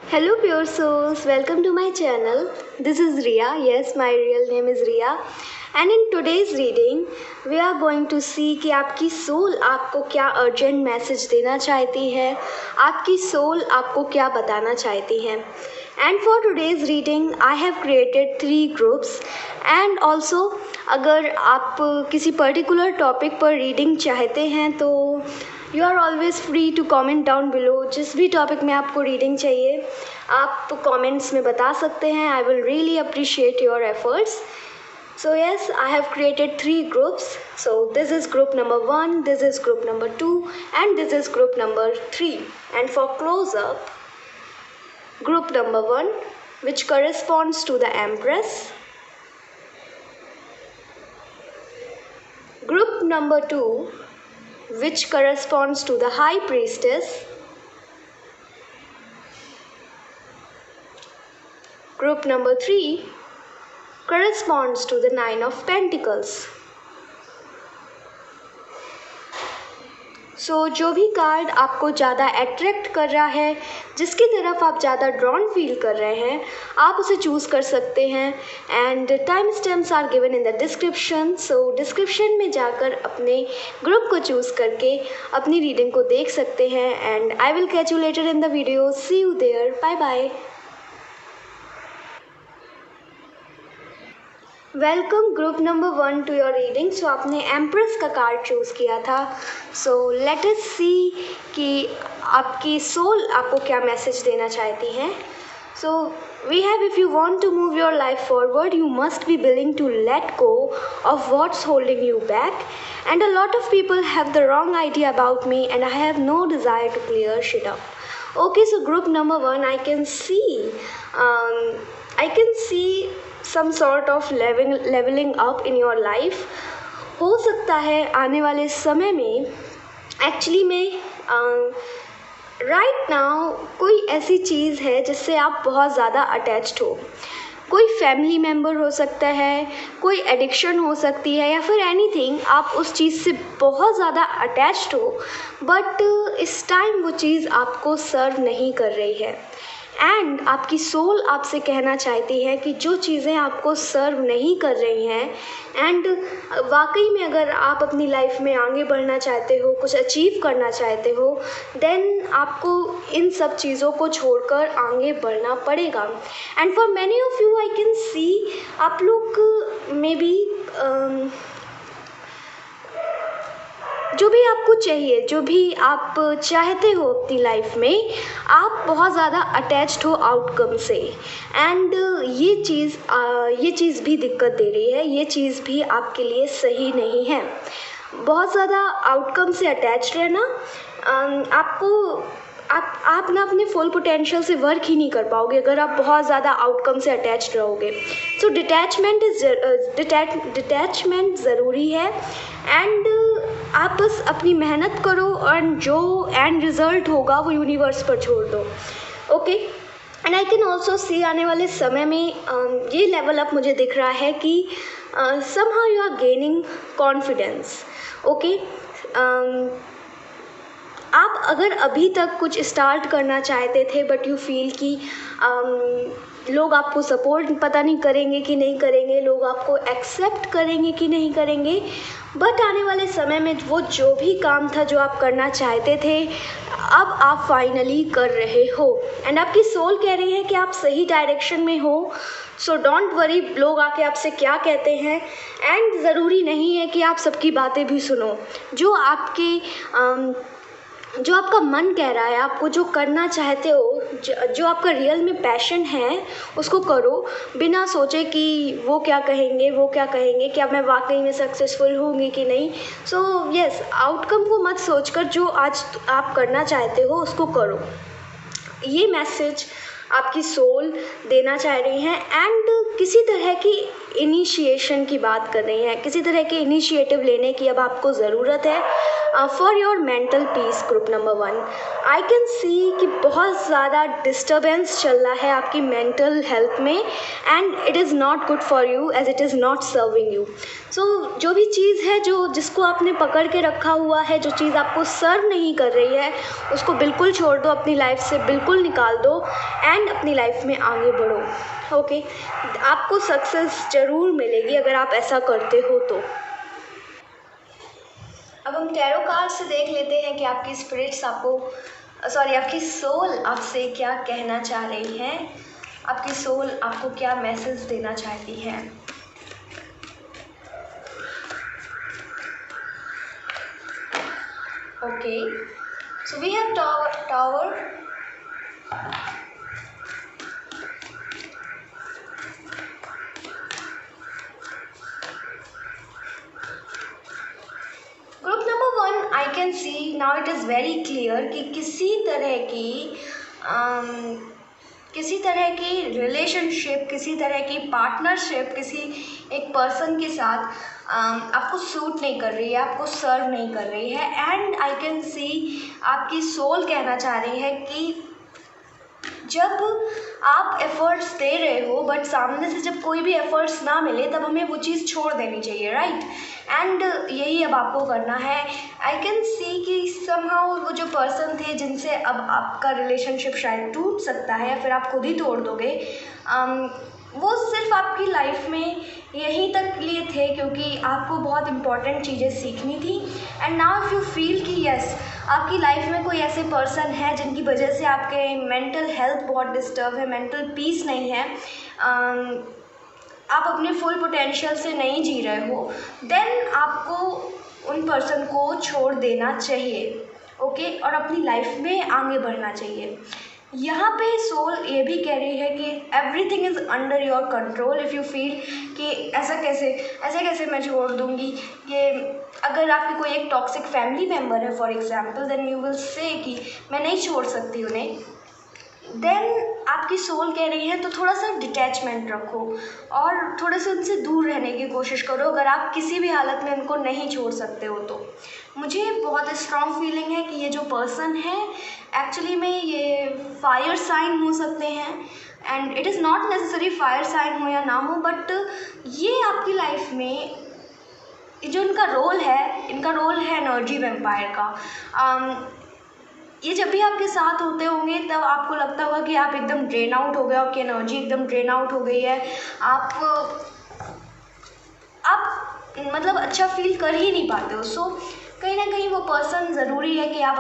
Hello, pure souls. Welcome to my channel. This is Ria. Yes, my real name is Ria. And in today's reading, we are going to see कि आपकी soul आपको क्या urgent message देना चाहती है, आपकी soul आपको क्या बताना चाहती है. And for today's reading, I have created 3 groups. And also, अगर आप किसी पर्टिकुलर टॉपिक पर रीडिंग चाहते हैं तो you are always free to comment down below. जिस भी टॉपिक में आपको रीडिंग चाहिए आप कमेंट्स में बता सकते हैं. I will really appreciate your efforts. So yes, I have created 3 groups. So this is group number 1, this is group number 2, and this is group number 3. And for close up, group number 1, which corresponds to the Empress. Group number 2, which corresponds to the High Priestess. Group number 3 corresponds to the Nine of Pentacles. So जो भी card आपको ज़्यादा attract कर रहा है, जिसकी तरफ आप ज़्यादा ड्रॉन फील कर रहे हैं, आप उसे चूज़ कर सकते हैं. And time stamps are given in the description. So description में जाकर अपने ग्रुप को चूज़ करके अपनी रीडिंग को देख सकते हैं. And I will catch you later in the video. See you there. Bye bye. Welcome group number 1 to your reading. So आपने एम्प्रेस का कार्ड चूज़ किया था. सो लेट अस सी कि आपकी सोल आपको क्या मैसेज देना चाहती है. So we have, if you want to move your life forward, you must be willing to let go of what's holding you back. And a lot of people have the wrong idea about me and I have no desire to clear shit up. Okay, so group number 1, I can see some sort of leveling up in your life. हो सकता है आने वाले समय में actually में right now कोई ऐसी चीज़ है जिससे आप बहुत ज़्यादा अटैच्ड हो. कोई फैमिली मेम्बर हो सकता है, कोई एडिक्शन हो सकती है, या फिर एनीथिंग. आप उस चीज़ से बहुत ज़्यादा अटैच्ड हो बट इस टाइम वो चीज़ आपको सर्व नहीं कर रही है. एंड आपकी सोल आपसे कहना चाहती है कि जो चीज़ें आपको सर्व नहीं कर रही हैं, एंड वाकई में अगर आप अपनी लाइफ में आगे बढ़ना चाहते हो, कुछ अचीव करना चाहते हो, देन आपको इन सब चीज़ों को छोड़कर आगे बढ़ना पड़ेगा. And for many of you I can सी आप लोग मे बी जो भी आपको चाहिए, जो भी आप चाहते हो अपनी लाइफ में, आप बहुत ज़्यादा अटैच्ड हो आउटकम से. एंड ये चीज़ भी दिक्कत दे रही है. ये चीज़ भी आपके लिए सही नहीं है. बहुत ज़्यादा आउटकम से अटैच्ड रहना आप ना अपने फुल पोटेंशियल से वर्क ही नहीं कर पाओगे अगर आप बहुत ज़्यादा आउटकम से अटैच्ड रहोगे. सो डिटैचमेंट ज़रूरी है. एंड आप बस अपनी मेहनत करो और जो एंड रिज़ल्ट होगा वो यूनिवर्स पर छोड़ दो. Okay. And I can also see आने वाले समय में ये लेवल अप मुझे दिख रहा है कि somehow you are gaining confidence. Okay. आप अगर अभी तक कुछ स्टार्ट करना चाहते थे बट यू फील कि लोग आपको सपोर्ट पता नहीं करेंगे कि नहीं करेंगे, लोग आपको एक्सेप्ट करेंगे कि नहीं करेंगे, बट आने वाले समय में वो जो भी काम था जो आप करना चाहते थे अब आप फाइनली कर रहे हो. एंड आपकी सोल कह रही है कि आप सही डायरेक्शन में हो. सो डोंट वरी लोग आके आपसे क्या कहते हैं. एंड ज़रूरी नहीं है कि आप सबकी बातें भी सुनो. जो आपका मन कह रहा है, आपको जो करना चाहते हो, जो आपका रियल में पैशन है, उसको करो बिना सोचे कि वो क्या कहेंगे, क्या मैं वाकई में सक्सेसफुल होंगी कि नहीं. सो यस, आउटकम को मत सोचकर जो आज आप करना चाहते हो उसको करो. ये मैसेज आपकी सोल देना चाह रही है. एंड किसी तरह की इनिशिएशन की बात कर रही हैं, किसी तरह के इनिशिएटिव लेने की अब आपको ज़रूरत है for your mental peace. Group number 1, I can see कि बहुत ज़्यादा डिस्टर्बेंस चल रहा है आपकी मेंटल हेल्थ में and it is not good for you as it is not serving you. So जो भी चीज़ है जिसको आपने पकड़ के रखा हुआ है, जो चीज़ आपको सर्व नहीं कर रही है, उसको बिल्कुल छोड़ दो, अपनी लाइफ से बिल्कुल निकाल दो एंड अपनी लाइफ में आगे बढ़ो। ओके, आपको सक्सेस ज़रूर मिलेगी अगर आप ऐसा करते हो तो। अब हम टैरो कार्ड से देख लेते हैं कि आपकी स्पिरिट्स आपकी सोल आपसे क्या कहना चाह रही है, आपकी सोल आपको क्या मैसेज देना चाहती है। Okay, so we have tower, group number 1, I can see now it is very clear कि किसी तरह की रिलेशनशिप, किसी तरह की पार्टनरशिप किसी एक पर्सन के साथ आपको सूट नहीं कर रही है, आपको सर्व नहीं कर रही है। एंड आई कैन सी आपकी सोल कहना चाह रही है कि जब आप एफ़र्ट्स दे रहे हो बट सामने से जब कोई भी एफ़र्ट्स ना मिले तब हमें वो चीज़ छोड़ देनी चाहिए, राइट। एंड यही अब आपको करना है। आई कैन सी कि समहाउ वो जो पर्सन थे जिनसे अब आपका रिलेशनशिप शायद टूट सकता है या फिर आप खुद ही तोड़ दोगे, वो सिर्फ आपकी लाइफ में यहीं तक लिए थे क्योंकि आपको बहुत इम्पॉर्टेंट चीज़ें सीखनी थी। And now if you feel कि यस, आपकी लाइफ में कोई ऐसे पर्सन है जिनकी वजह से आपके मेंटल हेल्थ बहुत डिस्टर्ब है, मेंटल पीस नहीं है, आप अपने फुल पोटेंशियल से नहीं जी रहे हो, देन आपको उन पर्सन को छोड़ देना चाहिए। ओके, और अपनी लाइफ में आगे बढ़ना चाहिए। यहाँ पे सोल ये भी कह रही है कि everything is under your control. If you feel कि ऐसे कैसे मैं छोड़ दूँगी, कि अगर आपकी कोई एक टॉक्सिक फैमिली मेम्बर है for example, then you will say कि मैं नहीं छोड़ सकती उन्हें। देन आपकी सोल कह रही है तो थोड़ा सा डिटैचमेंट रखो और थोड़े से उनसे दूर रहने की कोशिश करो अगर आप किसी भी हालत में उनको नहीं छोड़ सकते हो तो। मुझे बहुत स्ट्रॉन्ग फीलिंग है कि ये जो पर्सन है एक्चुअली में ये फायर साइन हो सकते हैं, and it is not necessary fire sign हो या ना हो, बट ये आपकी लाइफ में जो इनका रोल है एनर्जी वेम्पायर का। ये जब भी आपके साथ होते होंगे तब आपको लगता होगा कि आप एकदम ड्रेन आउट हो गए, आपकी एनर्जी एकदम ड्रेन आउट हो गई है, आप मतलब अच्छा फील कर ही नहीं पाते हो। सो कहीं ना कहीं वो पर्सन ज़रूरी है कि आप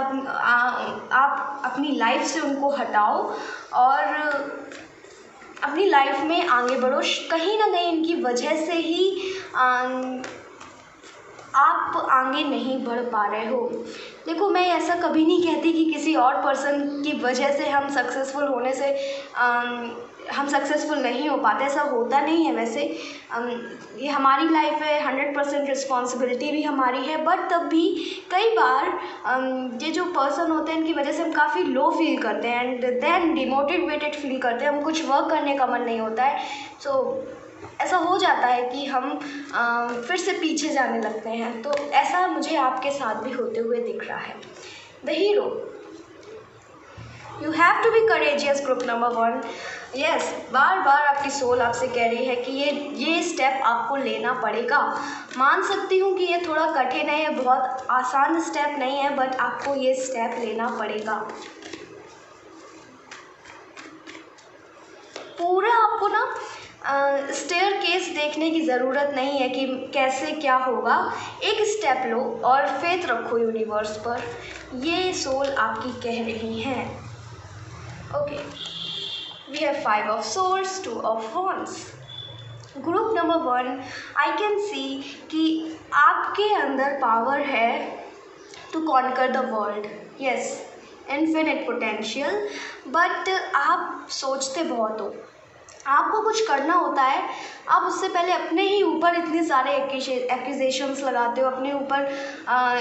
अपनी लाइफ से उनको हटाओ और अपनी लाइफ में आगे बढ़ो। कहीं ना कहीं इनकी वजह से ही आप आगे नहीं बढ़ पा रहे हो। देखो, मैं ऐसा कभी नहीं कहती कि किसी और पर्सन की वजह से हम सक्सेसफुल होने से हम सक्सेसफुल नहीं हो पाते, ऐसा होता नहीं है। वैसे ये हमारी लाइफ है, 100% रिस्पॉन्सिबिलिटी भी हमारी है, बट तब भी कई बार ये जो पर्सन होते हैं इनकी वजह से हम काफ़ी लो फील करते हैं एंड देन डिमोटिवेटेड फील करते हैं, हम कुछ वर्क करने का मन नहीं होता है। सो ऐसा हो जाता है कि हम फिर से पीछे जाने लगते हैं। तो ऐसा मुझे आपके साथ भी होते हुए दिख रहा है। The hero, you have to be courageous group number 1। Yes, बार बार आपकी सोल आपसे कह रही है कि ये स्टेप आपको लेना पड़ेगा। मान सकती हूँ कि ये थोड़ा कठिन है, ये बहुत आसान स्टेप नहीं है, बट आपको ये स्टेप लेना पड़ेगा। पूरा आपको ना स्टेयर केस देखने की ज़रूरत नहीं है कि कैसे क्या होगा। एक स्टेप लो और फेथ रखो यूनिवर्स पर, ये सोल आपकी कह रही हैं। Okay, we have 5 of swords, 2 of wands. Group number 1, I can see कि आपके अंदर पावर है to conquer the world. Yes, infinite potential, but आप सोचते बहुत हो। आपको कुछ करना होता है, आप उससे पहले अपने ही ऊपर इतने सारे एक्यूजेशंस लगाते हो, अपने ऊपर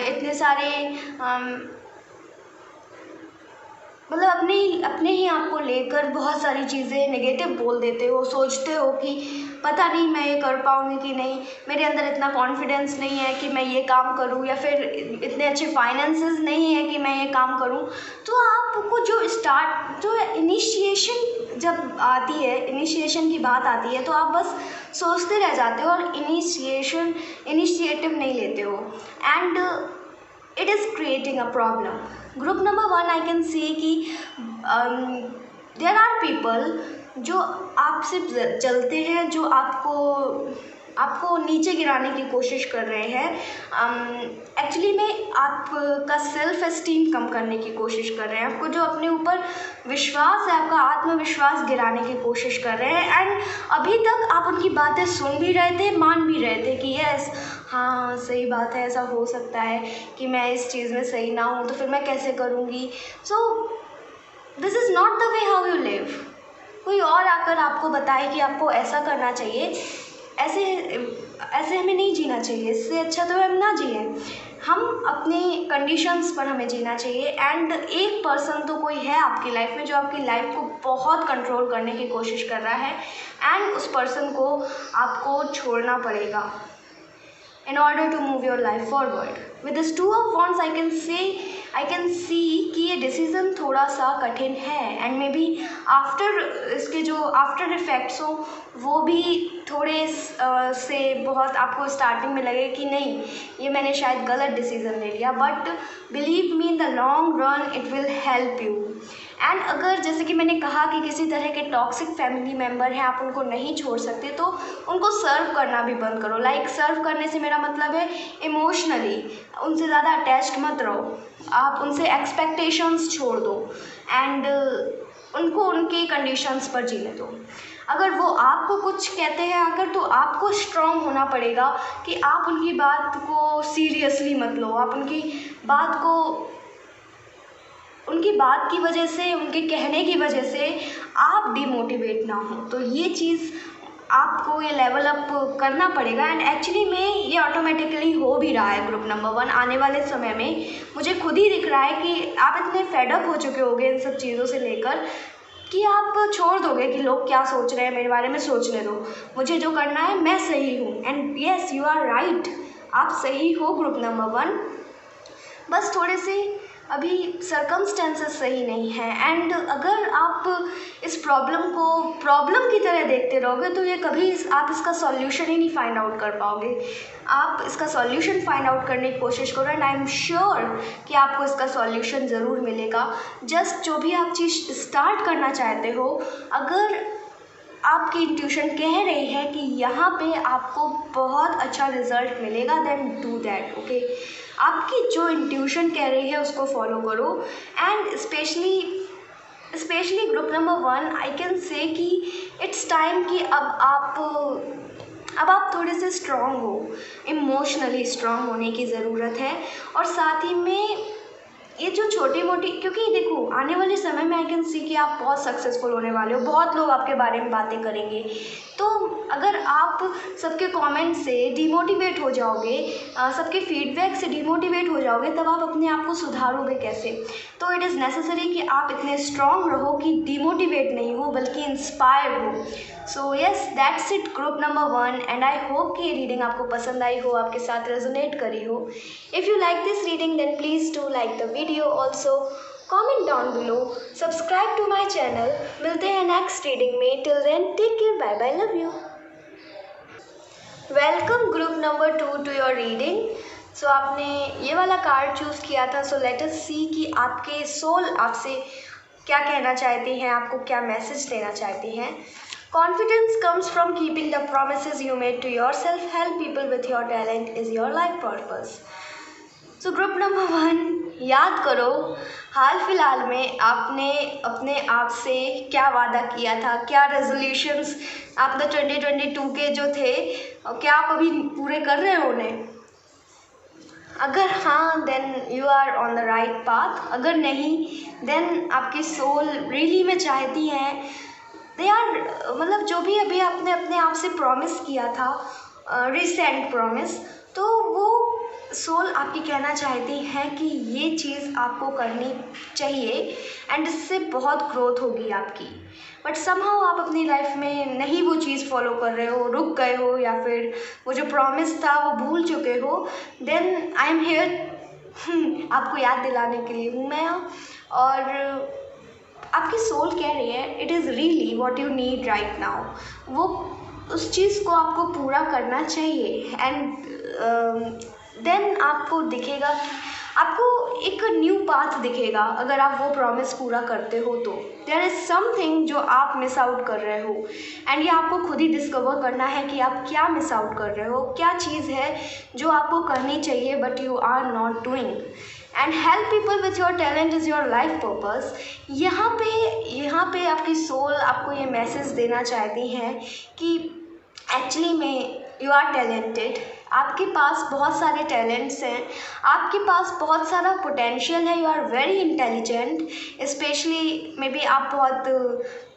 इतने सारे मतलब अपने ही आप को लेकर बहुत सारी चीज़ें नेगेटिव बोल देते हो, सोचते हो कि पता नहीं मैं ये कर पाऊँगी कि नहीं, मेरे अंदर इतना कॉन्फिडेंस नहीं है कि मैं ये काम करूँ, या फिर इतने अच्छे फाइनेंसेस नहीं है कि मैं ये काम करूँ। तो आपको जो इनिशिएशन जब आती है, इनिशिएशन की बात आती है, तो आप बस सोचते रह जाते हो और इनिशिएटिव नहीं लेते हो, and it is creating a problem. Group number 1, I can say कि there are people जो आपसे चलते हैं, जो आपको नीचे गिराने की कोशिश कर रहे हैं। एक्चुअली में आपका सेल्फ एस्टीम कम करने की कोशिश कर रहे हैं, आपको जो अपने ऊपर विश्वास है, आपका आत्मविश्वास गिराने की कोशिश कर रहे हैं। एंड अभी तक आप उनकी बातें सुन भी रहे थे, मान भी रहे थे कि यस हाँ सही बात है, ऐसा हो सकता है कि मैं इस चीज़ में सही ना हूँ, तो फिर मैं कैसे करूँगी। So this is not the way how you live. कोई और आकर आपको बताए कि आपको ऐसा करना चाहिए, ऐसे हमें नहीं जीना चाहिए, इससे अच्छा तो हम ना जिए। हम अपने कंडीशंस पर हमें जीना चाहिए। एंड एक पर्सन तो कोई है आपकी लाइफ में जो आपकी लाइफ को बहुत कंट्रोल करने की कोशिश कर रहा है, एंड उस पर्सन को आपको छोड़ना पड़ेगा in order to move your life forward. With this 2 of Wands, I can see कि ये डिसीज़न थोड़ा सा कठिन है, एंड मे बी इसके जो आफ्टर इफेक्ट्स हो वो भी थोड़े से बहुत आपको स्टार्टिंग में लगे कि नहीं ये मैंने शायद गलत डिसीज़न ले लिया, but believe me in the long run it will help you. And अगर जैसे कि मैंने कहा कि किसी तरह के टॉक्सिक फैमिली मेम्बर हैं, आप उनको नहीं छोड़ सकते, तो उनको सर्व करना भी बंद करो। लाइक सर्व करने से मेरा मतलब है इमोशनली उनसे ज़्यादा अटैच्ड मत रहो, आप उनसे एक्सपेक्टेशंस छोड़ दो, एंड उनको उनके कंडीशंस पर जीने दो। अगर वो आपको कुछ कहते हैं अगर, तो आपको स्ट्रॉन्ग होना पड़ेगा कि आप उनकी बात को सीरियसली मत लो, आप उनकी बात की वजह से, उनके कहने की वजह से आप डिमोटिवेट ना हो। तो ये चीज़ आपको ये लेवल अप करना पड़ेगा, एंड एक्चुअली में ये ऑटोमेटिकली हो भी रहा है। ग्रुप नंबर 1 आने वाले समय में मुझे खुद ही दिख रहा है कि आप इतने फेडअप हो चुके होंगे इन सब चीज़ों से लेकर कि आप छोड़ दोगे कि लोग क्या सोच रहे हैं मेरे बारे में, सोचने दो, मुझे जो करना है मैं सही हूँ। And yes you are right, आप सही हो ग्रुप नंबर 1, बस थोड़े से अभी सर्कमस्टेंसेस सही नहीं है। एंड अगर आप इस प्रॉब्लम की तरह देखते रहोगे तो ये कभी आप इसका सॉल्यूशन ही नहीं फाइंड आउट कर पाओगे। आप इसका सॉल्यूशन फाइंड आउट करने की कोशिश करो, एंड आई एम श्योर कि आपको इसका सॉल्यूशन ज़रूर मिलेगा। जस्ट जो भी आप चीज़ स्टार्ट करना चाहते हो, अगर आपकी इंट्यूशन कह रही है कि यहाँ पे आपको बहुत अच्छा रिजल्ट मिलेगा, देन डू दैट। ओके, आपकी जो इंट्यूशन कह रही है उसको फॉलो करो। And specially group number 1 I can say कि इट्स टाइम कि अब आप थोड़े से स्ट्रॉन्ग हो, इमोशनली स्ट्रॉन्ग होने की ज़रूरत है। और साथ ही में ये जो छोटी मोटी, क्योंकि देखो आने वाले समय में आई कैन सी कि आप बहुत सक्सेसफुल होने वाले हो, बहुत लोग आपके बारे में बातें करेंगे। तो अगर आप सबके कमेंट से डिमोटिवेट हो जाओगे, सबके फीडबैक से डिमोटिवेट हो जाओगे, तब आप अपने आप को सुधारोगे कैसे। तो इट इज़ नेसेसरी कि आप इतने स्ट्रॉन्ग रहो कि डिमोटिवेट नहीं हो बल्कि इंस्पायर्ड हो। So yes that's it group number 1, and I hope कि ये रीडिंग आपको पसंद आई हो, आपके साथ रेजोनेट करी हो। If you like this reading then please do like the video, also comment down below, subscribe to my channel. मिलते हैं नेक्स्ट रीडिंग में, till then take care, bye bye, love you. Welcome group number 2 to your reading. So आपने ये वाला card choose किया था, so let us सी कि आपके सोल आपसे क्या कहना चाहती हैं, आपको क्या मैसेज देना चाहती हैं। Confidence comes from keeping the promises you made to yourself. Help people with your talent is your life purpose. So group number 1, याद करो हाल फिलहाल में आपने अपने आप से क्या वादा किया था, क्या रेजोल्यूशंस आपने 2022 के जो थे, क्या आप अभी पूरे कर रहे हो उन्हें। अगर हाँ then you are on the right path, अगर नहीं देन आपकी सोल रियली में चाहती हैं दे आर, मतलब जो भी अभी आपने अपने आप से प्रॉमिस किया था, रिसेंट प्रॉमिस, तो वो सोल आपकी कहना चाहती है कि ये चीज़ आपको करनी चाहिए एंड इससे बहुत ग्रोथ होगी आपकी, बट समहाउ आप अपनी लाइफ में नहीं वो चीज़ फॉलो कर रहे हो, रुक गए हो, या फिर वो जो प्रॉमिस था वो भूल चुके हो, देन आई एम हेयर आपको याद दिलाने के लिए हूँ मैं। और आपकी सोल कह रही है it is really what you need right now, वो उस चीज़ को आपको पूरा करना चाहिए एंड देन आपको दिखेगा, आपको एक न्यू पाथ दिखेगा अगर आप वो प्रॉमिस पूरा करते हो तो। देयर इज़ समथिंग जो आप मिस आउट कर रहे हो एंड ये आपको खुद ही डिस्कवर करना है कि आप क्या मिस आउट कर रहे हो, क्या चीज़ है जो आपको करनी चाहिए but you are not doing. And help people with your talent is your life purpose. यहाँ पे आपकी सोल आपको ये मैसेज देना चाहती है कि एक्चुअली में यू आर टैलेंटेड, आपके पास बहुत सारे टैलेंट्स हैं, आपके पास बहुत सारा पोटेंशियल है, you are very intelligent, specially maybe आप बहुत,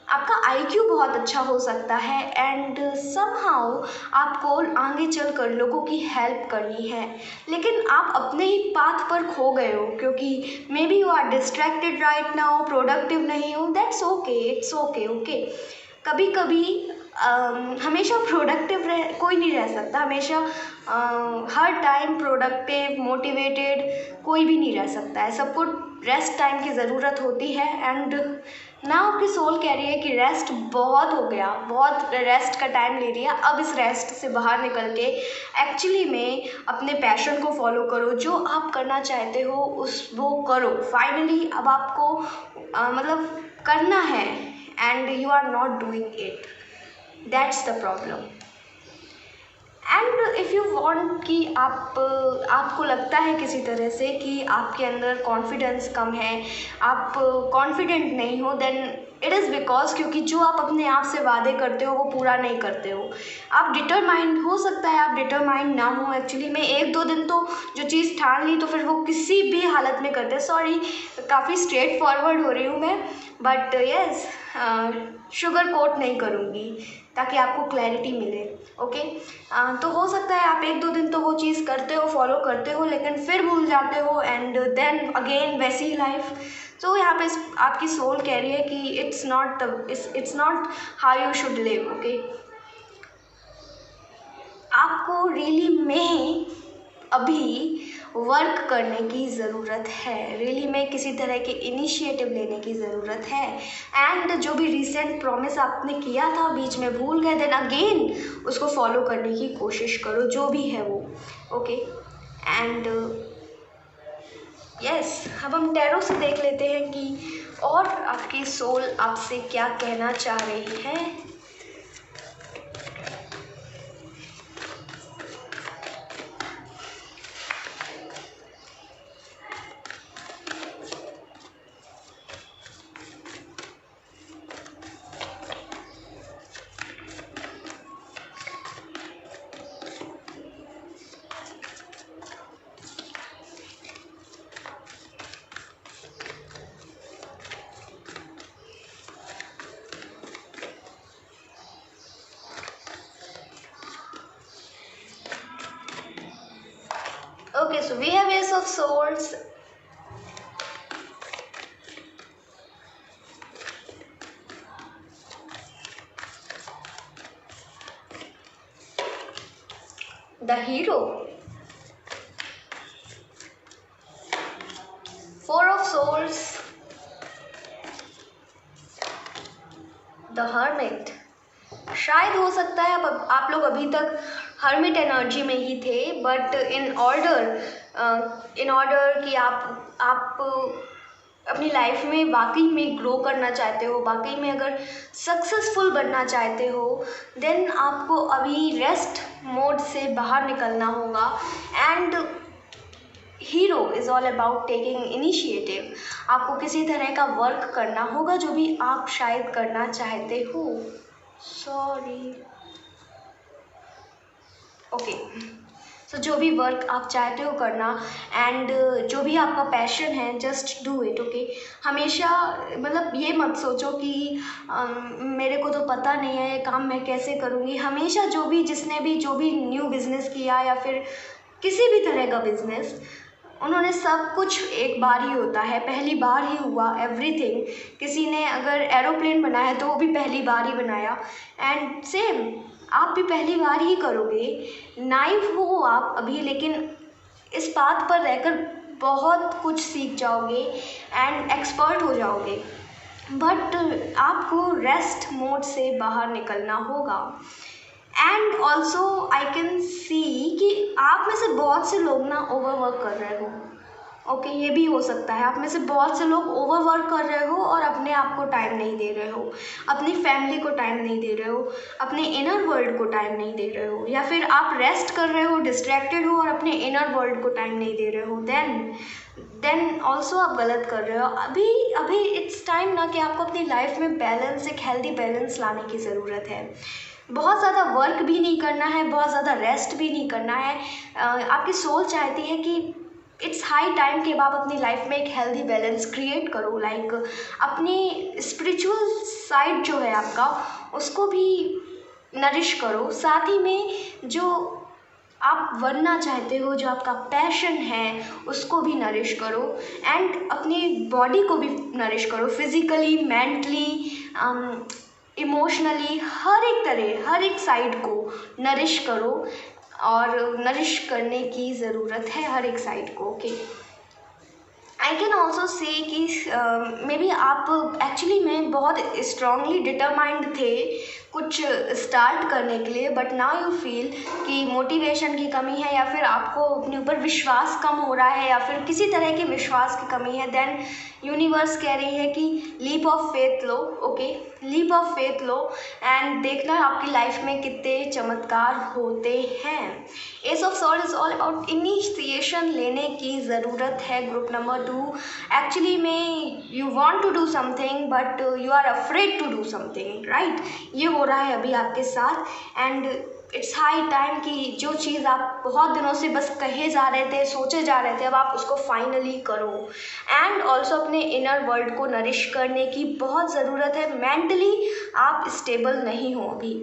आपका आईक्यू बहुत अच्छा हो सकता है एंड समहाउ आपको आगे चल कर लोगों की हेल्प करनी है, लेकिन आप अपने ही पाथ पर खो गए हो क्योंकि maybe you are distracted right now, productive नहीं हो। That's okay, it's okay, okay. कभी कभी हमेशा प्रोडक्टिव कोई नहीं रह सकता, हमेशा हर टाइम प्रोडक्टिव मोटिवेटेड कोई भी नहीं रह सकता है, सबको रेस्ट टाइम की ज़रूरत होती है। एंड ना आपकी सोल कह रही है कि रेस्ट बहुत हो गया, बहुत रेस्ट का टाइम ले लिया, अब इस रेस्ट से बाहर निकल के एक्चुअली में अपने पैशन को फॉलो करो, जो आप करना चाहते हो वो करो। फाइनली अब आपको मतलब करना है and you are not doing it, that's the problem. And if you want कि आपको लगता है किसी तरह से कि आपके अंदर कॉन्फिडेंस कम है, आप कॉन्फिडेंट नहीं हो, देन इट इज़ बिकॉज क्योंकि जो आप अपने आप से वादे करते हो वो पूरा नहीं करते हो। आप डिटरमाइंड, हो सकता है आप डिटरमाइंड ना हो एक्चुअली में, एक दो दिन तो जो चीज़ ठान ली तो फिर वो किसी भी हालत में करते। सॉरी, काफ़ी स्ट्रेट फॉरवर्ड हो रही हूँ मैं, बट यस, शुगर कोट नहीं करूँगी ताकि आपको क्लैरिटी मिले। ओके, तो हो सकता है आप एक दो दिन तो वो चीज़ करते हो, फॉलो करते हो, लेकिन फिर भूल जाते हो एंड देन अगेन वैसी ही लाइफ। तो यहाँ पे आपकी सोल कह रही है कि it's not how you should live. Okay, आपको रियली में अभी वर्क करने की ज़रूरत है, रियली में किसी तरह के इनिशिएटिव लेने की ज़रूरत है। एंड जो भी रिसेंट प्रॉमिस आपने किया था बीच में भूल गए, देन अगेन उसको फॉलो करने की कोशिश करो, जो भी है वो। ओके, एंड यस, अब हम टैरो से देख लेते हैं कि और आपकी सोल आपसे क्या कहना चाह रही है। Okay, so we have Ace of Swords, the Hero, Four of Swords, the Hermit। शायद हो सकता है आप लोग अभी तक हर्मिट एनर्जी में ही थे, बट इन ऑर्डर कि आप अपनी लाइफ में वाकई में ग्रो करना चाहते हो, वाकई में अगर सक्सेसफुल बनना चाहते हो, देन आपको अभी रेस्ट मोड से बाहर निकलना होगा। And hero is all about taking initiative, आपको किसी तरह का वर्क करना होगा जो भी आप शायद करना चाहते हो। सॉरी, ओके, सो जो भी वर्क आप चाहते हो करना एंड जो भी आपका पैशन है, जस्ट डू इट। ओके, हमेशा मतलब ये मत सोचो कि मेरे को तो पता नहीं है ये काम मैं कैसे करूँगी। हमेशा जो भी न्यू बिज़नेस किया या फिर किसी भी तरह का बिजनेस, उन्होंने सब कुछ एक बार ही होता है, पहली बार ही हुआ एवरीथिंग। किसी ने अगर एरोप्लेन बनाया तो वो भी पहली बार ही बनाया, एंड सेम आप भी पहली बार ही करोगे। नाइव हो आप अभी, लेकिन इस बात पर रहकर बहुत कुछ सीख जाओगे एंड एक्सपर्ट हो जाओगे। बट आपको रेस्ट मोड से बाहर निकलना होगा। And also I can see कि आप में से बहुत से लोग ना ओवरवर्क कर रहे हो। ओके, ये भी हो सकता है। आप में से बहुत से लोग ओवरवर्क कर रहे हो और अपने आप को टाइम नहीं दे रहे हो, अपनी फैमिली को टाइम नहीं दे रहे हो, अपने इनर वर्ल्ड को टाइम नहीं दे रहे हो, या फिर आप रेस्ट कर रहे हो, डिस्ट्रैक्टेड हो और अपने इनर वर्ल्ड को टाइम नहीं दे रहे हो। देन ऑल्सो आप गलत कर रहे हो। अभी इट्स टाइम ना कि आपको अपनी लाइफ में बैलेंस, एक हेल्दी बैलेंस लाने की ज़रूरत है। बहुत ज़्यादा वर्क भी नहीं करना है, बहुत ज़्यादा रेस्ट भी नहीं करना है। आपकी सोल चाहती है कि इट्स हाई टाइम कि आप अपनी लाइफ में एक हेल्दी बैलेंस क्रिएट करो। लाइक अपनी स्पिरिचुअल साइड जो है आपका, उसको भी नरिश करो। साथ ही में जो आप बनना चाहते हो, जो आपका पैशन है, उसको भी नरिश करो। एंड अपनी बॉडी को भी नरिश करो, फिज़िकली, मेंटली, इमोशनली, हर एक तरह, हर एक साइड को नरिश करो। और नरिश करने की ज़रूरत है हर एक साइड को। Okay, I can also say कि मे बी आप एक्चुअली में बहुत स्ट्रांगली डिटरमाइंड थे कुछ स्टार्ट करने के लिए, बट नाउ यू फील कि मोटिवेशन की कमी है, या फिर आपको अपने ऊपर विश्वास कम हो रहा है, या फिर किसी तरह के विश्वास की कमी है। देन यूनिवर्स कह रही है कि लीप ऑफ फेथ लो। ओके, लीप ऑफ फेथ लो एंड देखना आपकी लाइफ में कितने चमत्कार होते हैं। Ace of sword is all about initiation लेने की ज़रूरत है। ग्रुप नंबर 2, एक्चुअली में you want to do something but you are afraid to do something, right? ये हो रहा है अभी आपके साथ। एंड इट्स हाई टाइम कि जो चीज़ आप बहुत दिनों से बस कहे जा रहे थे, सोचे जा रहे थे, अब आप उसको फाइनली करो। एंड ऑल्सो अपने इनर वर्ल्ड को नरिश करने की बहुत ज़रूरत है। मेंटली आप स्टेबल नहीं हो अभी,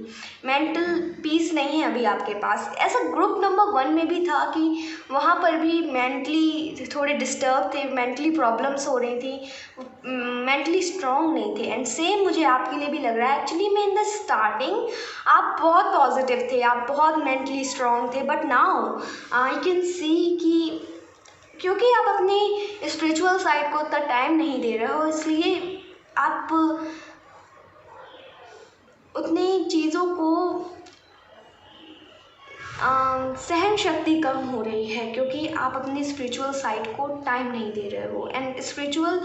मेंटल पीस नहीं है अभी आपके पास। ऐसा ग्रुप नंबर 1 में भी था कि वहाँ पर भी मेंटली थोड़े डिस्टर्ब थे, मेंटली प्रॉब्लम्स हो रही थी, मेंटली स्ट्रॉन्ग नहीं थे। एंड सेम मुझे आपके लिए भी लग रहा है। एक्चुअली में इन द स्टार्टिंग आप बहुत पॉजिटिव थे, आप बहुत मेंटली स्ट्रॉन्ग थे, but now I can see कि क्योंकि आप अपनी स्पिरिचुअल साइड को उतना टाइम नहीं दे रहे हो, इसलिए आप उतनी चीज़ों को सहन शक्ति कम हो रही है, क्योंकि आप अपनी स्पिरिचुअल साइड को टाइम नहीं दे रहे हो। एंड स्पिरिचुअल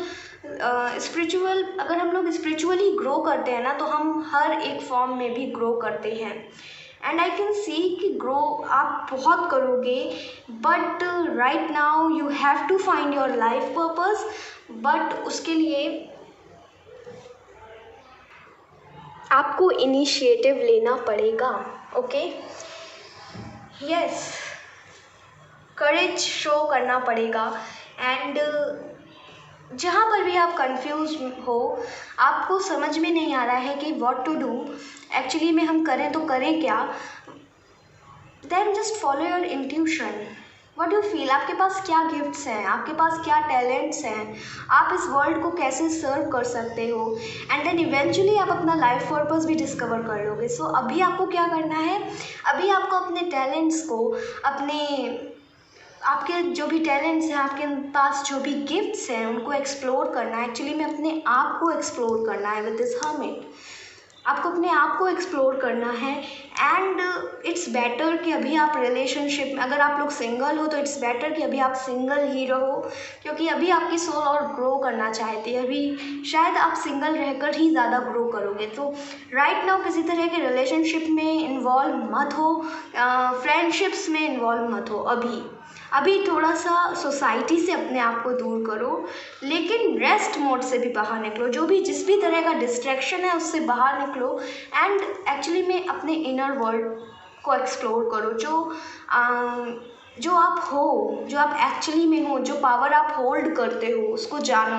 अगर हम लोग स्पिरिचुअली ग्रो करते हैं ना, तो हम हर एक फॉर्म में भी ग्रो करते हैं। एंड आई कैन सी कि ग्रो आप बहुत करोगे, but right now you have to find your life purpose. But उसके लिए आपको इनिशिएटिव लेना पड़ेगा। ओके, यस, करेज शो करना पड़ेगा। एंड जहाँ पर भी आप कंफ्यूज हो, आपको समझ में नहीं आ रहा है कि व्हाट टू डू, एक्चुअली में हम करें तो करें क्या, then just follow your intuition. What you feel, आपके पास क्या गिफ्ट्स हैं, आपके पास क्या टैलेंट्स हैं, आप इस वर्ल्ड को कैसे सर्व कर सकते हो। एंड देन इवेंचुअली आप अपना लाइफ पर्पस भी डिस्कवर कर लोगे। सो अभी आपको क्या करना है, अभी आपको अपने टैलेंट्स को, आपके जो भी टैलेंट्स हैं, आपके पास जो भी गिफ्ट्स हैं, उनको एक्सप्लोर करना है। एक्चुअली में अपने आप को एक्सप्लोर करना है विद दिस हर्मिट। आपको अपने आप को एक्सप्लोर करना है। एंड इट्स बेटर कि अभी आप रिलेशनशिप में, अगर आप लोग सिंगल हो तो इट्स बेटर कि अभी आप सिंगल ही रहो, क्योंकि अभी आपकी सोल और ग्रो करना चाहती है। अभी शायद आप सिंगल रहकर ही ज़्यादा ग्रो करोगे। तो राइट नाउ किसी तरह के रिलेशनशिप में इन्वॉल्व मत हो, फ्रेंडशिप्स में इन्वॉल्व मत हो। अभी थोड़ा सा सोसाइटी से अपने आप को दूर करो, लेकिन रेस्ट मोड से भी बाहर निकलो। जिस भी तरह का डिस्ट्रैक्शन है उससे बाहर निकलो। एंड एक्चुअली में अपने इनर वर्ल्ड को एक्सप्लोर करो। जो आप हो, जो आप एक्चुअली में हो, जो पावर आप होल्ड करते हो, उसको जानो।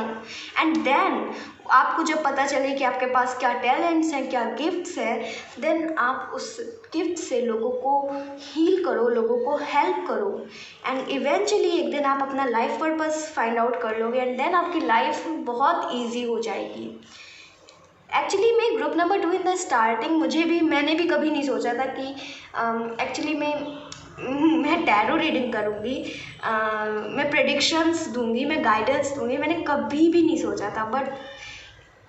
एंड देन आपको जब पता चले कि आपके पास क्या टैलेंट्स हैं, क्या गिफ्ट्स हैं, देन आप उस गिफ्ट से लोगों को हील करो, लोगों को हेल्प करो, एंड इवेंचुअली एक दिन आप अपना लाइफ पर्पस फाइंड आउट कर लोगे, एंड देन आपकी लाइफ बहुत ईजी हो जाएगी। एक्चुअली मैं group number 2 in the starting मैंने भी कभी नहीं सोचा था कि एक्चुअली मैं टैरो रीडिंग करूँगी, मैं प्रेडिक्शंस दूंगी, मैं गाइडेंस दूंगी, मैंने कभी भी नहीं सोचा था। बट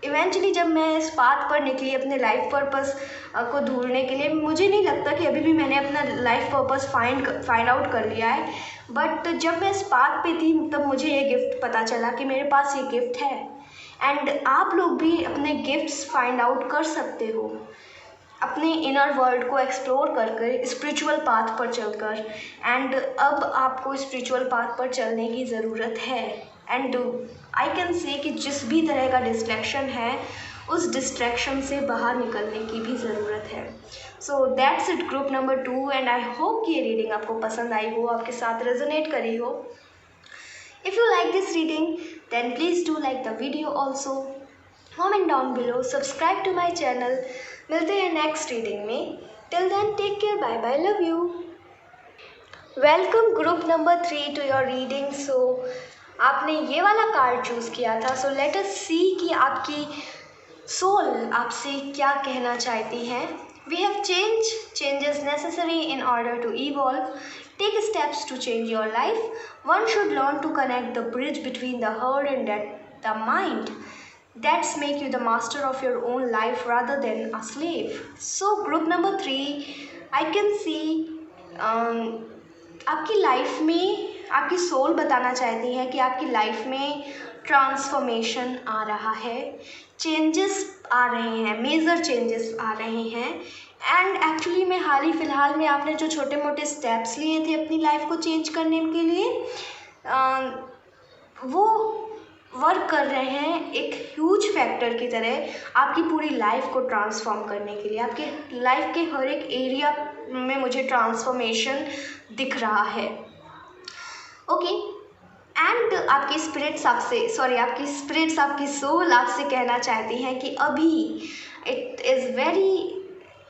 इवेंचुअली जब मैं इस पाथ पर निकली अपने लाइफ पर्पस को ढूंढने के लिए, मुझे नहीं लगता कि अभी भी मैंने अपना लाइफ पर्पस फाइंड आउट कर लिया है। बट जब मैं इस पाथ पे थी तब मुझे ये गिफ्ट पता चला कि मेरे पास ये गिफ्ट है, एंड आप लोग भी अपने गिफ्ट्स फाइंड आउट कर सकते हो अपने इनर वर्ल्ड को एक्सप्लोर कर स्पिरिचुअल पाथ पर चलकर। एंड अब आपको स्पिरिचुअल पाथ पर चलने की ज़रूरत है, एंड आई कैन से कि जिस भी तरह का डिस्ट्रैक्शन है उस डिस्ट्रैक्शन से बाहर निकलने की भी ज़रूरत है। So that's it group number 2, and I hope कि ये रीडिंग आपको पसंद आई हो, आपके साथ रेजोनेट करी हो। If you like this reading, then please do like the video also. Comment down below, subscribe to my channel. मिलते हैं नेक्स्ट रीडिंग में। Till then, take care, bye bye, love you. Welcome group number 3 to your reading. So आपने ये वाला card choose किया था। So let us see कि आपकी सोल आपसे क्या कहना चाहती है। We have changes necessary in order to evolve. Take steps to change your life. One should learn to connect the bridge between the heart and the mind. That's make you the master of your own life rather than a slave. So group number 3, I can see आपकी लाइफ में आपकी soul बताना चाहती है कि आपकी लाइफ में ट्रांसफॉर्मेशन आ रहा है, चेंजेस आ रहे हैं, मेजर चेंजेस आ रहे हैं। एंड एक्चुअली में हाल ही फ़िलहाल में आपने जो छोटे मोटे स्टेप्स लिए थे अपनी लाइफ को चेंज करने के लिए, वो वर्क कर रहे हैं एक ह्यूज फैक्टर की तरह आपकी पूरी लाइफ को ट्रांसफॉर्म करने के लिए। आपके लाइफ के हर एक एरिया में मुझे ट्रांसफॉर्मेशन दिख रहा है। ओके, एंड आपकी स्पिरिट्स आपकी सोल आपसे कहना चाहती हैं कि अभी इट इज़ वेरी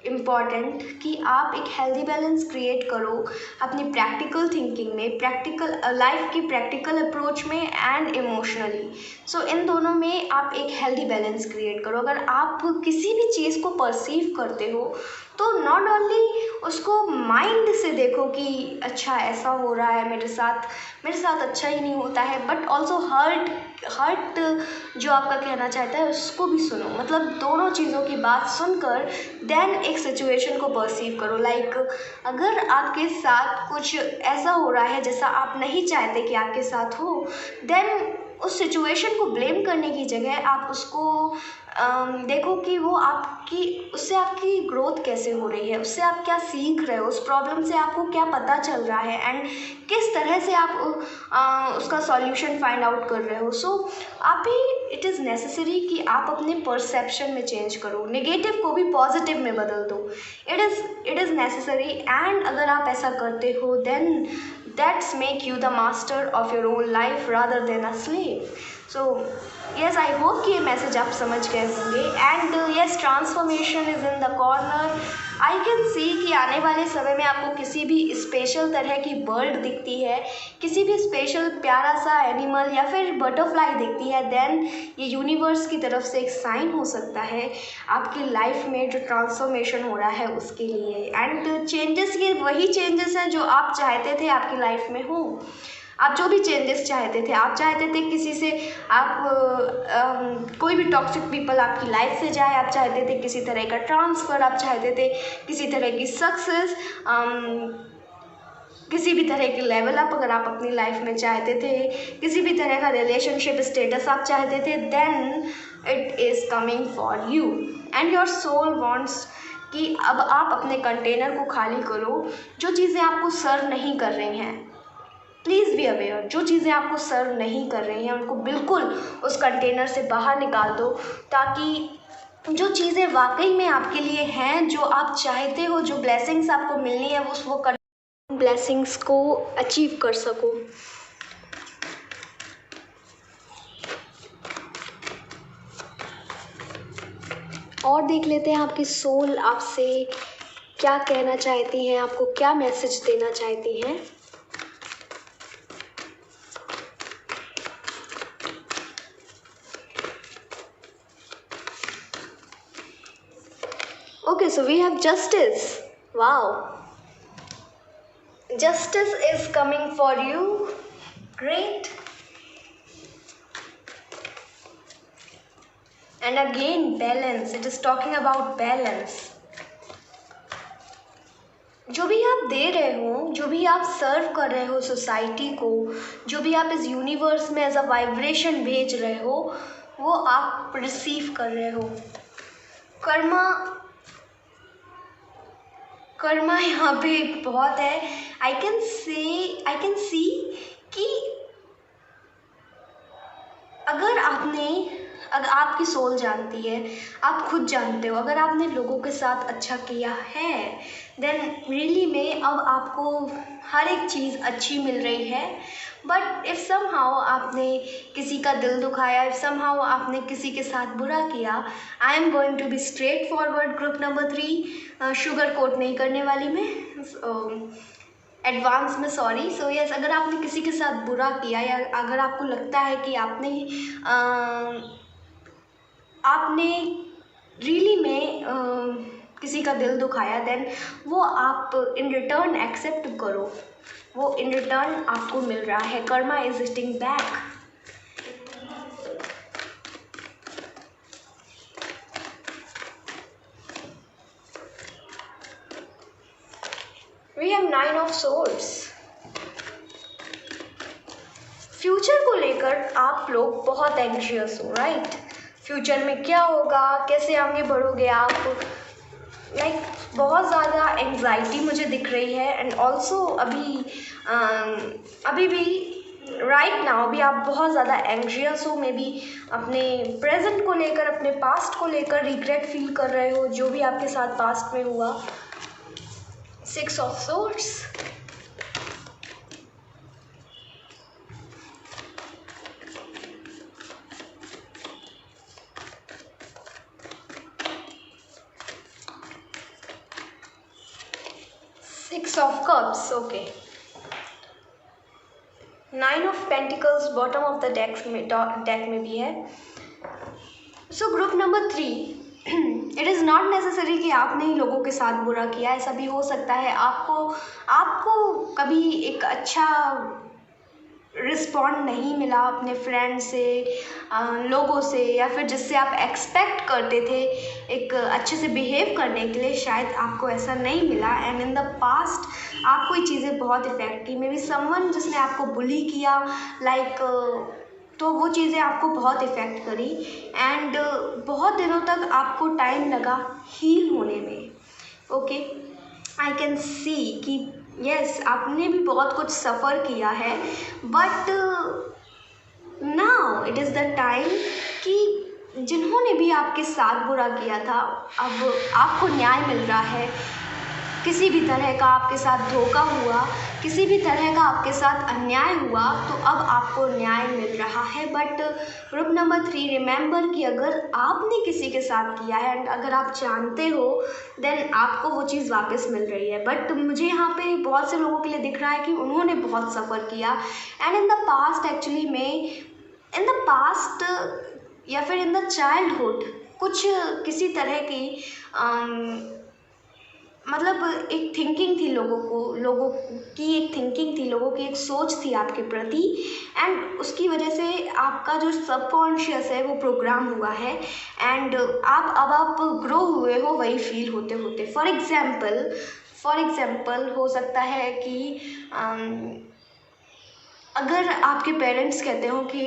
इम्पॉर्टेंट कि आप एक हेल्दी बैलेंस क्रिएट करो अपनी प्रैक्टिकल थिंकिंग में, प्रैक्टिकल लाइफ की प्रैक्टिकल अप्रोच में एंड इमोशनली। सो इन दोनों में आप एक हेल्दी बैलेंस क्रिएट करो। अगर आप किसी भी चीज़ को परसीव करते हो तो नॉट ओनली उसको माइंड से देखो कि अच्छा ऐसा हो रहा है मेरे साथ अच्छा ही नहीं होता है, बट ऑल्सो हर्ट जो आपका कहना चाहता है उसको भी सुनो। मतलब दोनों चीज़ों की बात सुनकर देन एक सिचुएशन को परसीव करो। लाइक अगर आपके साथ कुछ ऐसा हो रहा है जैसा आप नहीं चाहते कि आपके साथ हो, देन उस सिचुएशन को ब्लेम करने की जगह आप उसको देखो कि वो उससे आपकी ग्रोथ कैसे हो रही है, उससे आप क्या सीख रहे हो, उस प्रॉब्लम से आपको क्या पता चल रहा है, एंड किस तरह से आप उसका सॉल्यूशन फाइंड आउट कर रहे हो। सो आप ही इट इज़ नेसेसरी कि आप अपने परसेप्शन में चेंज करो, नेगेटिव को भी पॉजिटिव में बदल दो। इट इज़ नेसेसरी, एंड अगर आप ऐसा करते हो then that's make you the master of your own life rather than a slave. So yes, I hope कि ये मैसेज आप समझ गए होंगे। And yes, transformation is in the corner. I can see कि आने वाले समय में आपको किसी भी स्पेशल तरह की बर्ड दिखती है, किसी भी स्पेशल प्यारा सा एनिमल या फिर बटरफ्लाई दिखती है, देन ये यूनिवर्स की तरफ से एक साइन हो सकता है आपकी लाइफ में जो ट्रांसफॉर्मेशन हो रहा है उसके लिए। एंड चेंजेस ये वही चेंजेस हैं जो आप चाहते थे आपकी लाइफ में हो। आप जो भी चेंजेस चाहते थे, आप चाहते थे किसी से कोई भी टॉक्सिक पीपल आपकी लाइफ से जाए, आप चाहते थे किसी तरह का ट्रांसफ़र, आप चाहते थे किसी तरह की सक्सेस, किसी भी तरह की लेवल अप अगर आप अपनी लाइफ में चाहते थे, किसी भी तरह का रिलेशनशिप स्टेटस आप चाहते थे, then it is coming for you. And your soul wants कि अब आप अपने कंटेनर को खाली करो। जो चीज़ें आपको सर्व नहीं कर रही हैं, प्लीज़ बी अवेयर, जो चीज़ें आपको सर्व नहीं कर रही हैं उनको बिल्कुल उस कंटेनर से बाहर निकाल दो, ताकि जो चीज़ें वाकई में आपके लिए हैं, जो आप चाहते हो, जो ब्लेसिंग्स आपको मिलनी है वो ब्लेसिंग्स को अचीव कर सको। और देख लेते हैं आपकी सोल आपसे क्या कहना चाहती हैं, आपको क्या मैसेज देना चाहती हैं। Okay, so we have justice. Wow. Justice is coming for you. Great. And again, balance. It is talking about balance. जो भी आप दे रहे हो, जो भी आप सर्व कर रहे हो सोसाइटी को, जो भी आप इस यूनिवर्स में एज अ वाइब्रेशन भेज रहे हो, वो आप रिसीव कर रहे हो। कर्मा यहाँ पे बहुत है। आई कैन सी कि अगर आपकी सोल जानती है, आप खुद जानते हो, अगर आपने लोगों के साथ अच्छा किया है, देन रियली में अब आपको हर एक चीज़ अच्छी मिल रही है। बट इफ़ समहाउ आपने किसी का दिल दुखाया, इफ़ समहाउ आपने किसी के साथ बुरा किया, I am going to be straightforward. Group number 3, sugar coat नहीं करने वाली मैं, एडवांस में सॉरी। सो यस, अगर आपने किसी के साथ बुरा किया या अगर आपको लगता है कि आपने रियली में किसी का दिल दुखाया, देन वो आप इन रिटर्न एक्सेप्ट करो, वो इन रिटर्न आपको मिल रहा है। Karma is hitting back. We have 9 of Swords. Future को लेकर आप लोग बहुत एंग्शियस हो, राइट? फ्यूचर में क्या होगा, कैसे आगे बढ़ोगे आप, लाइक बहुत ज़्यादा एंग्जाइटी मुझे दिख रही है। एंड ऑल्सो अभी भी राइट नाउ भी आप बहुत ज़्यादा एंग्शियस हो, मे बी अपने प्रेजेंट को लेकर, अपने पास्ट को लेकर रिग्रेट फील कर रहे हो, जो भी आपके साथ पास्ट में हुआ। 6 of Swords. Six of Cups. Okay. 9 of Pentacles bottom of the deck में भी है। So group number 3, it is not necessary कि आपने ही लोगों के साथ बुरा किया। ऐसा भी हो सकता है आपको कभी एक अच्छा रिस्पॉन्ड नहीं मिला अपने फ्रेंड से, लोगों से, या फिर जिससे आप एक्सपेक्ट करते थे एक अच्छे से बिहेव करने के लिए, शायद आपको ऐसा नहीं मिला। एंड इन द पास्ट आपको ये चीज़ें बहुत इफेक्ट की। मे बी समवन जिसने आपको बुली किया, लाइक तो वो चीज़ें आपको बहुत इफ़ेक्ट करी। एंड बहुत दिनों तक आपको टाइम लगा हील होने में। ओके, आई कैन सी कि यस, आपने भी बहुत कुछ सफ़र किया है, but now it is the time कि जिन्होंने भी आपके साथ बुरा किया था, अब आपको न्याय मिल रहा है। किसी भी तरह का आपके साथ धोखा हुआ, किसी भी तरह का आपके साथ अन्याय हुआ, तो अब आपको न्याय मिल रहा है। बट ग्रुप नंबर 3, रिमेंबर कि अगर आपने किसी के साथ किया है एंड अगर आप जानते हो, देन आपको वो चीज़ वापस मिल रही है। बट मुझे यहाँ पे बहुत से लोगों के लिए दिख रहा है कि उन्होंने बहुत सफ़र किया। And in the past actually में, इन द पास्ट या फिर इन द चाइल्डहुड, कुछ किसी तरह की मतलब एक थिंकिंग थी लोगों की एक थिंकिंग थी, लोगों की एक सोच थी आपके प्रति। एंड उसकी वजह से आपका जो सबकॉन्शियस है वो प्रोग्राम हुआ है। एंड आप ग्रो हुए हो वही फील होते होते। फॉर एग्ज़ाम्पल हो सकता है कि अगर आपके पेरेंट्स कहते हो कि,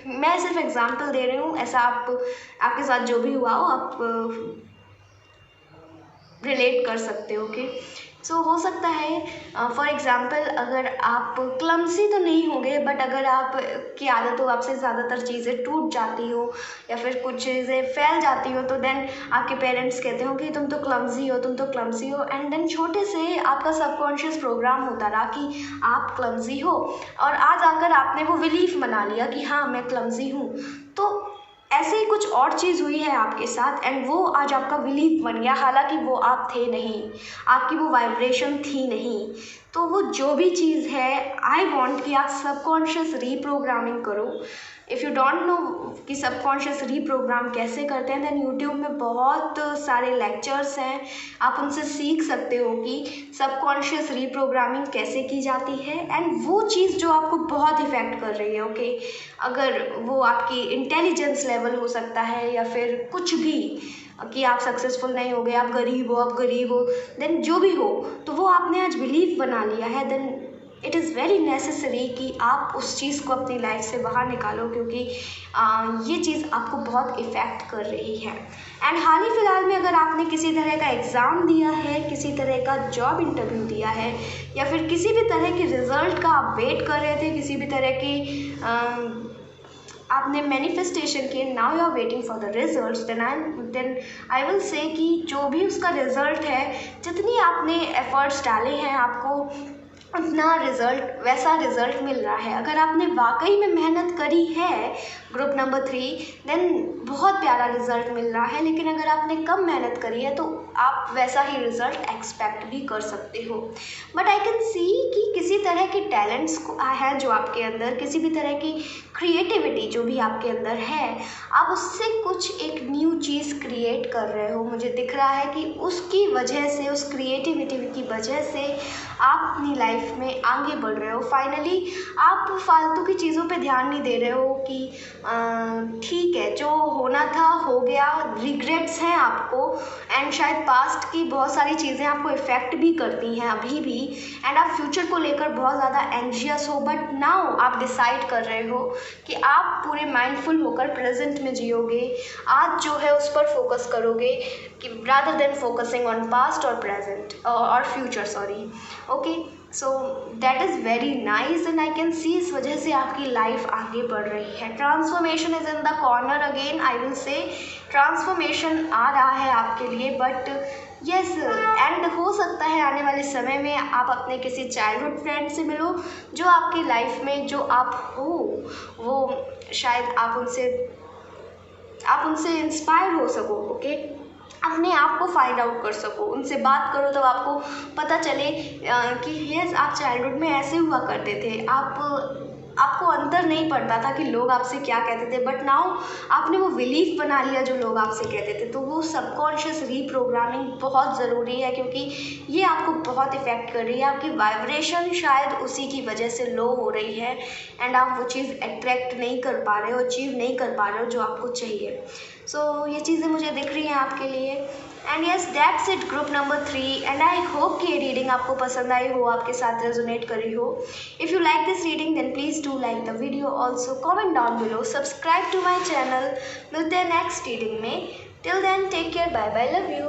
मैं सिर्फ एग्जांपल दे रही हूँ, ऐसा आपके साथ जो भी हुआ हो आप रिलेट कर सकते हो। ओके, सो हो सकता है फॉर एग्ज़ाम्पल अगर आप क्लमसी तो नहीं होंगे, बट अगर आप की आदत हो, आपसे ज़्यादातर चीज़ें टूट जाती हो या फिर कुछ चीज़ें फैल जाती हो, तो देन आपके पेरेंट्स कहते हो कि तुम तो क्लमसी हो। एंड देन छोटे से आपका सबकॉन्शियस प्रोग्राम होता रहा कि आप क्लमसी हो, और आज आकर आपने वो बिलीफ बना लिया कि हाँ मैं क्लमसी हूँ। तो ऐसे ही कुछ और चीज़ हुई है आपके साथ एंड वो आज आपका बिलीफ बन गया, हालांकि वो आप थे नहीं, आपकी वो वाइब्रेशन थी नहीं। तो वो जो भी चीज़ है, आई वांट कि आप सबकॉन्शियस रीप्रोग्रामिंग करो। इफ़ यू डोंट नो कि सबकॉन्शियस रीप्रोग्राम कैसे करते हैं, देन यूट्यूब में बहुत सारे लेक्चर्स हैं, आप उनसे सीख सकते हो कि सबकॉन्शियस रीप्रोग्रामिंग कैसे की जाती है। एंड वो चीज़ जो आपको बहुत इफ़ेक्ट कर रही है, ओके, अगर वो आपकी इंटेलिजेंस लेवल हो सकता है या फिर कुछ भी, कि आप सक्सेसफुल नहीं हो गए, आप गरीब हो, देन जो भी हो, तो वो आपने आज बिलीव बना लिया है, then it is very necessary कि आप उस चीज़ को अपनी लाइफ से बाहर निकालो, क्योंकि ये चीज़ आपको बहुत इफ़ेक्ट कर रही है। एंड हाल ही फ़िलहाल में अगर आपने किसी तरह का एग्ज़ाम दिया है, किसी तरह का जॉब इंटरव्यू दिया है, या फिर किसी भी तरह के रिज़ल्ट का आप वेट कर रहे थे, किसी भी तरह की आपने मैनिफेस्टेशन किए, now you are waiting for the results, then I will say कि जो भी उसका रिज़ल्ट है, जितनी आपने एफर्ट्स डाले हैं, आपको उतना रिज़ल्ट, वैसा रिज़ल्ट मिल रहा है। अगर आपने वाकई में मेहनत करी है, ग्रुप नंबर 3, देन बहुत प्यारा रिज़ल्ट मिल रहा है। लेकिन अगर आपने कम मेहनत करी है तो आप वैसा ही रिज़ल्ट एक्सपेक्ट भी कर सकते हो। बट आई कैन सी कि किसी तरह के टैलेंट्स है जो आपके अंदर, किसी भी तरह की क्रिएटिविटी जो भी आपके अंदर है, आप उससे कुछ एक न्यू चीज़ क्रिएट कर रहे हो। मुझे दिख रहा है कि उसकी वजह से, उस क्रिएटिविटी की वजह से आप अपनी लाइफ में आगे बढ़ रहे हो। फाइनली आप फालतू की चीज़ों पे ध्यान नहीं दे रहे हो कि ठीक है, जो होना था हो गया, रिग्रेट्स हैं आपको, एंड शायद पास्ट की बहुत सारी चीज़ें आपको इफ़ेक्ट भी करती हैं अभी भी, एंड आप फ्यूचर को लेकर बहुत ज़्यादा एंग्जियस हो। बट नाउ आप डिसाइड कर रहे हो कि आप पूरे माइंडफुल होकर प्रेजेंट में जियोगे, आज जो है उस पर फोकस करोगे, कि rather than focusing on past और प्रेजेंट और future, sorry, okay. So that is very nice and I can see इस वजह से आपकी लाइफ आगे बढ़ रही है। Transformation is in the corner again, I will say transformation आ रहा है आपके लिए। बट यस, एंड हो सकता है आने वाले समय में आप अपने किसी चाइल्डहुड फ्रेंड से मिलो, जो आपकी लाइफ में जो आप हो, वो शायद आप उनसे इंस्पायर हो सको, ओके, अपने आप को फाइंड आउट कर सको, उनसे बात करो, तब आपको पता चले कि यस, आप चाइल्डहुड में ऐसे हुआ करते थे, आपको अंतर नहीं पड़ता था कि लोग आपसे क्या कहते थे, बट नाउ आपने वो बिलीफ बना लिया जो लोग आपसे कहते थे। तो वो सबकॉन्शियस रीप्रोग्रामिंग बहुत ज़रूरी है, क्योंकि ये आपको बहुत इफ़ेक्ट कर रही है। आपकी वाइब्रेशन शायद उसी की वजह से लो हो रही है, एंड आप वो चीज़ अट्रैक्ट नहीं कर पा रहे हो, अचीव नहीं कर पा रहे हो जो आपको चाहिए। सो ये चीज़ें मुझे दिख रही हैं आपके लिए। And yes, that's it, group number 3। And I hope कि ये रीडिंग आपको पसंद आई हो, आपके साथ रेजोनेट करी हो। If you like this reading then please do like the video, also comment down below, subscribe to my channel. मिलते हैं नेक्स्ट रीडिंग में। Till then take care, bye bye, love you.